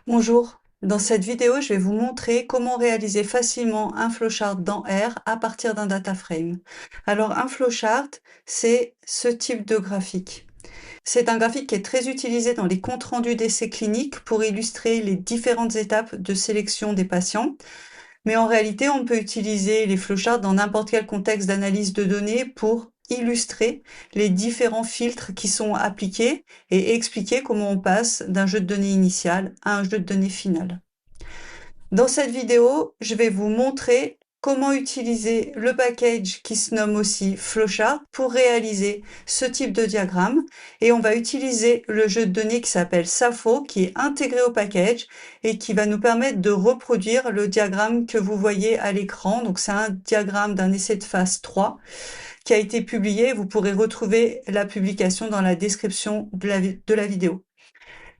Bonjour, dans cette vidéo, je vais vous montrer comment réaliser facilement un flowchart dans R à partir d'un data frame. Alors un flowchart, c'est ce type de graphique. C'est un graphique qui est très utilisé dans les comptes rendus d'essais cliniques pour illustrer les différentes étapes de sélection des patients. Mais en réalité, on peut utiliser les flowcharts dans n'importe quel contexte d'analyse de données pour illustrer les différents filtres qui sont appliqués et expliquer comment on passe d'un jeu de données initial à un jeu de données final. Dans cette vidéo, je vais vous montrer comment utiliser le package qui se nomme aussi flowchart pour réaliser ce type de diagramme. Et on va utiliser le jeu de données qui s'appelle SAFO, qui est intégré au package et qui va nous permettre de reproduire le diagramme que vous voyez à l'écran. Donc c'est un diagramme d'un essai de phase 3 qui a été publié. Vous pourrez retrouver la publication dans la description de la vidéo.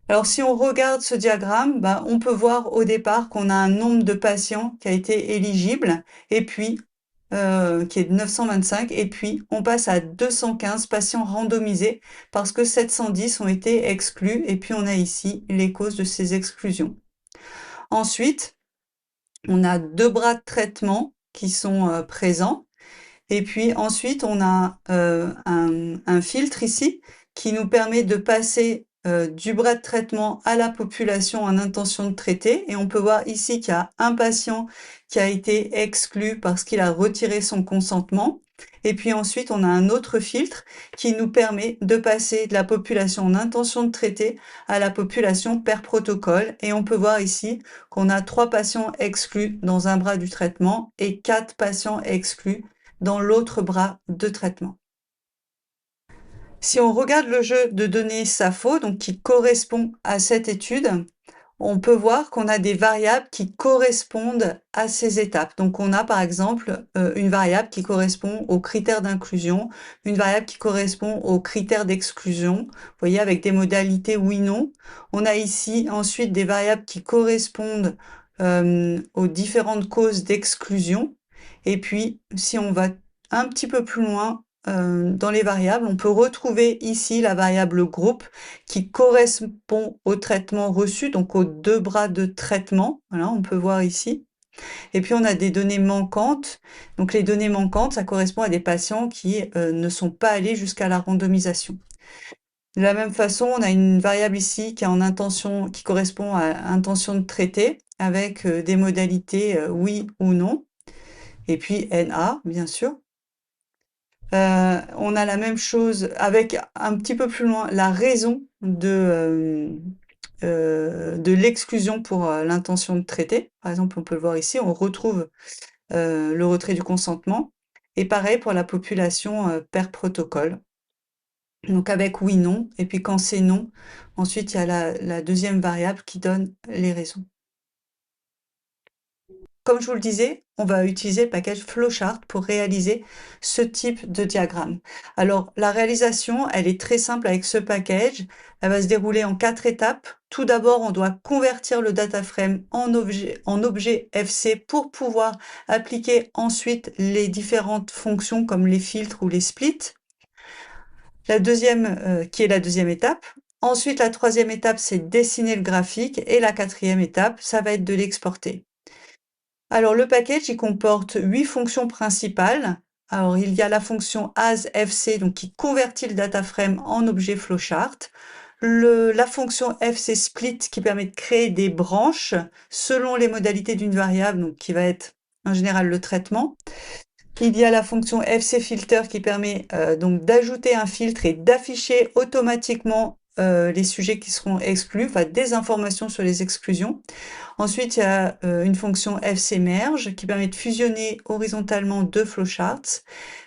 Alors, si on regarde ce diagramme, on peut voir au départ qu'on a un nombre de patients qui a été éligible, et puis qui est de 925, et puis on passe à 215 patients randomisés parce que 710 ont été exclus, et puis on a ici les causes de ces exclusions. Ensuite, on a deux bras de traitement qui sont présents, et puis ensuite on a un filtre ici qui nous permet de passer du bras de traitement à la population en intention de traiter. Et on peut voir ici qu'il y a un patient qui a été exclu parce qu'il a retiré son consentement. Et puis ensuite, on a un autre filtre qui nous permet de passer de la population en intention de traiter à la population per protocole. Et on peut voir ici qu'on a 3 patients exclus dans un bras du traitement et 4 patients exclus dans l'autre bras de traitement. Si on regarde le jeu de données SAFO, donc qui correspond à cette étude, on peut voir qu'on a des variables qui correspondent à ces étapes. Donc on a par exemple une variable qui correspond aux critères d'inclusion, une variable qui correspond aux critères d'exclusion, vous voyez, avec des modalités oui/non. On a ici ensuite des variables qui correspondent aux différentes causes d'exclusion. Et puis, si on va un petit peu plus loin, dans les variables, on peut retrouver ici la variable groupe qui correspond au traitement reçu, donc aux deux bras de traitement. Voilà, on peut voir ici. Et puis on a des données manquantes. Donc les données manquantes, ça correspond à des patients qui ne sont pas allés jusqu'à la randomisation. De la même façon, on a une variable ici qui est en intention, qui correspond à intention de traiter, avec des modalités oui ou non. Et puis NA, bien sûr. On a la même chose avec un petit peu plus loin la raison de l'exclusion pour l'intention de traiter. Par exemple, on peut le voir ici, on retrouve le retrait du consentement. Et pareil pour la population per protocole. Donc avec oui, non. Et puis quand c'est non, ensuite il y a la deuxième variable qui donne les raisons. Comme je vous le disais, on va utiliser le package flowchart pour réaliser ce type de diagramme. Alors, la réalisation, elle est très simple avec ce package. Elle va se dérouler en 4 étapes. Tout d'abord, on doit convertir le data frame en objet FC pour pouvoir appliquer ensuite les différentes fonctions comme les filtres ou les splits. La deuxième, qui est la deuxième étape. Ensuite, la troisième étape, c'est dessiner le graphique. Et la quatrième étape, ça va être de l'exporter. Alors, le package, il comporte 8 fonctions principales. Alors, il y a la fonction asFC, donc qui convertit le data frame en objet flowchart. La fonction fcSplit qui permet de créer des branches selon les modalités d'une variable, donc qui va être en général le traitement. Il y a la fonction fcFilter qui permet donc d'ajouter un filtre et d'afficher automatiquement les sujets qui seront exclus, enfin des informations sur les exclusions. Ensuite, il y a une fonction fcMerge qui permet de fusionner horizontalement deux flowcharts.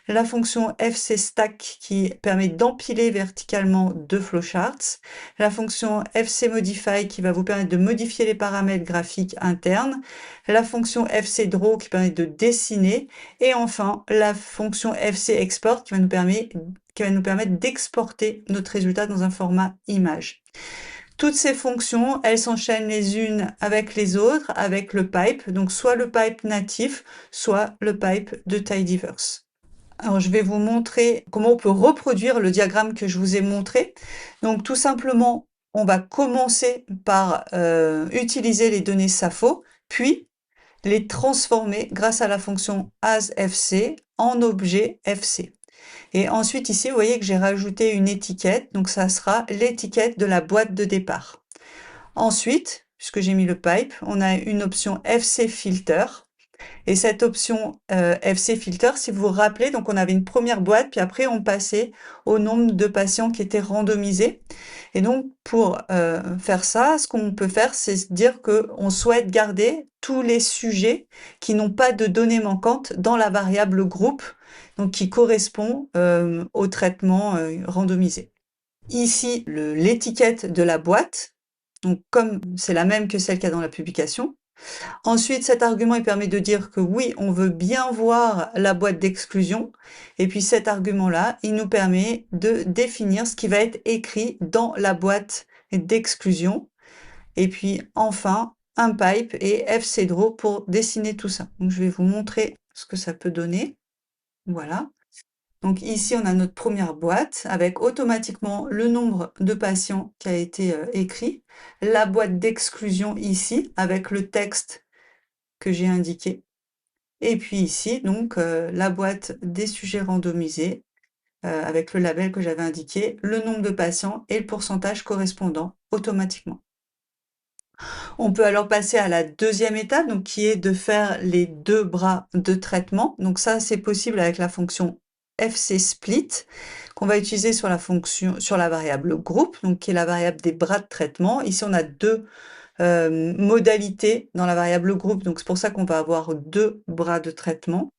La fonction fcStack qui permet d'empiler verticalement deux flowcharts. La fonction fcModify qui va vous permettre de modifier les paramètres graphiques internes. La fonction fcDraw qui permet de dessiner. Et enfin, la fonction fcExport qui va nous permettre d'exporter notre résultat dans un format image. Toutes ces fonctions, elles s'enchaînent les unes avec les autres, avec le pipe, donc soit le pipe natif, soit le pipe de Tidyverse. Alors, je vais vous montrer comment on peut reproduire le diagramme que je vous ai montré. Donc, tout simplement, on va commencer par utiliser les données SAFO, puis les transformer grâce à la fonction asFC en objet FC. Et ensuite ici, vous voyez que j'ai rajouté une étiquette, donc ça sera l'étiquette de la boîte de départ. Ensuite, puisque j'ai mis le pipe, on a une option FC Filter. Et cette option FC Filter, si vous vous rappelez, donc on avait une première boîte, puis après on passait au nombre de patients qui étaient randomisés. Et donc pour faire ça, ce qu'on peut faire, c'est se dire qu'on souhaite garder tous les sujets qui n'ont pas de données manquantes dans la variable groupe, donc qui correspond au traitement randomisé. Ici, l'étiquette de la boîte, donc comme c'est la même que celle qu'il y a dans la publication. Ensuite, cet argument, il permet de dire que oui, on veut bien voir la boîte d'exclusion. Et puis cet argument-là, il nous permet de définir ce qui va être écrit dans la boîte d'exclusion. Et puis enfin, un pipe et fcdraw pour dessiner tout ça. Donc je vais vous montrer ce que ça peut donner. Voilà. Donc ici, on a notre première boîte avec automatiquement le nombre de patients qui a été écrit, la boîte d'exclusion ici avec le texte que j'ai indiqué. Et puis ici, donc, la boîte des sujets randomisés avec le label que j'avais indiqué, le nombre de patients et le pourcentage correspondant automatiquement. On peut alors passer à la deuxième étape, donc, qui est de faire les deux bras de traitement. Donc ça, c'est possible avec la fonction fcsplit qu'on va utiliser sur la variable groupe, donc qui est la variable des bras de traitement. Ici, on a deux modalités dans la variable groupe, donc c'est pour ça qu'on va avoir deux bras de traitement.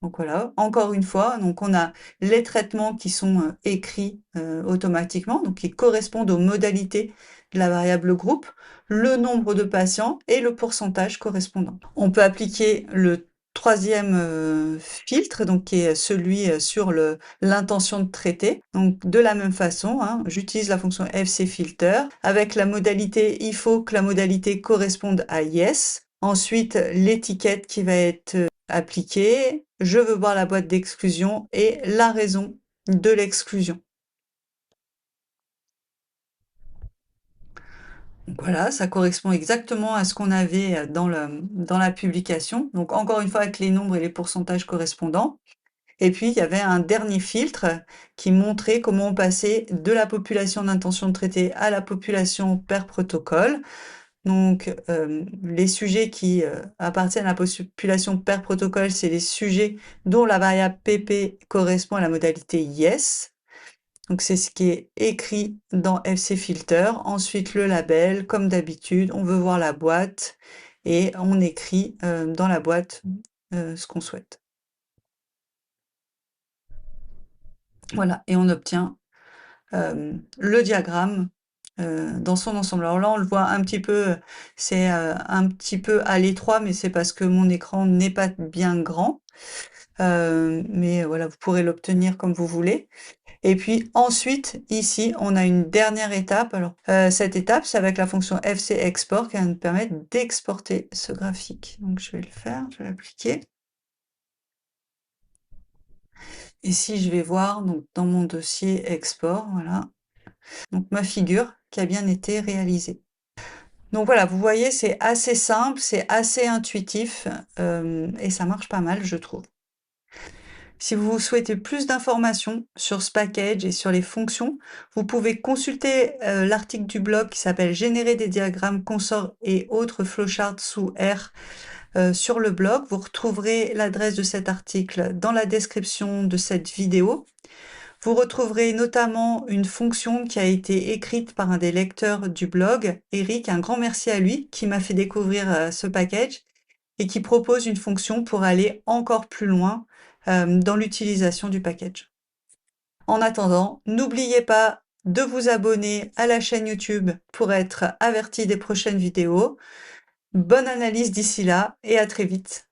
Donc voilà, encore une fois, donc on a les traitements qui sont écrits automatiquement, donc qui correspondent aux modalités de la variable groupe, le nombre de patients et le pourcentage correspondant. On peut appliquer le troisième filtre, donc qui est celui sur l'intention de traiter. Donc de la même façon, hein, j'utilise la fonction fcFilter. Avec la modalité, il faut que la modalité corresponde à yes. Ensuite, l'étiquette qui va être appliquée. Je veux voir la boîte d'exclusion et la raison de l'exclusion. Donc voilà, ça correspond exactement à ce qu'on avait dans la publication. Donc encore une fois avec les nombres et les pourcentages correspondants. Et puis il y avait un dernier filtre qui montrait comment on passait de la population d'intention de traiter à la population per protocole. Donc les sujets qui appartiennent à la population per protocole, c'est les sujets dont la variable pp correspond à la modalité yes. Donc c'est ce qui est écrit dans fcFilter. Ensuite le label, comme d'habitude, on veut voir la boîte et on écrit dans la boîte ce qu'on souhaite. Voilà, et on obtient le diagramme dans son ensemble. Alors là, on le voit un petit peu, c'est un petit peu à l'étroit, mais c'est parce que mon écran n'est pas bien grand. Mais voilà, vous pourrez l'obtenir comme vous voulez. Et puis ensuite, ici, on a une dernière étape. Alors, cette étape, c'est avec la fonction fcExport qui va nous permettre d'exporter ce graphique. Donc, je vais le faire, je vais l'appliquer. Ici, je vais voir donc dans mon dossier export, voilà. Donc, ma figure qui a bien été réalisée. Donc voilà, vous voyez, c'est assez simple, c'est assez intuitif et ça marche pas mal, je trouve. Si vous souhaitez plus d'informations sur ce package et sur les fonctions, vous pouvez consulter l'article du blog qui s'appelle Générer des diagrammes consorts et autres flowcharts sous R sur le blog. Vous retrouverez l'adresse de cet article dans la description de cette vidéo. Vous retrouverez notamment une fonction qui a été écrite par un des lecteurs du blog, Eric, un grand merci à lui, qui m'a fait découvrir ce package et qui propose une fonction pour aller encore plus loin dans l'utilisation du package. En attendant, n'oubliez pas de vous abonner à la chaîne YouTube pour être averti des prochaines vidéos. Bonne analyse d'ici là et à très vite.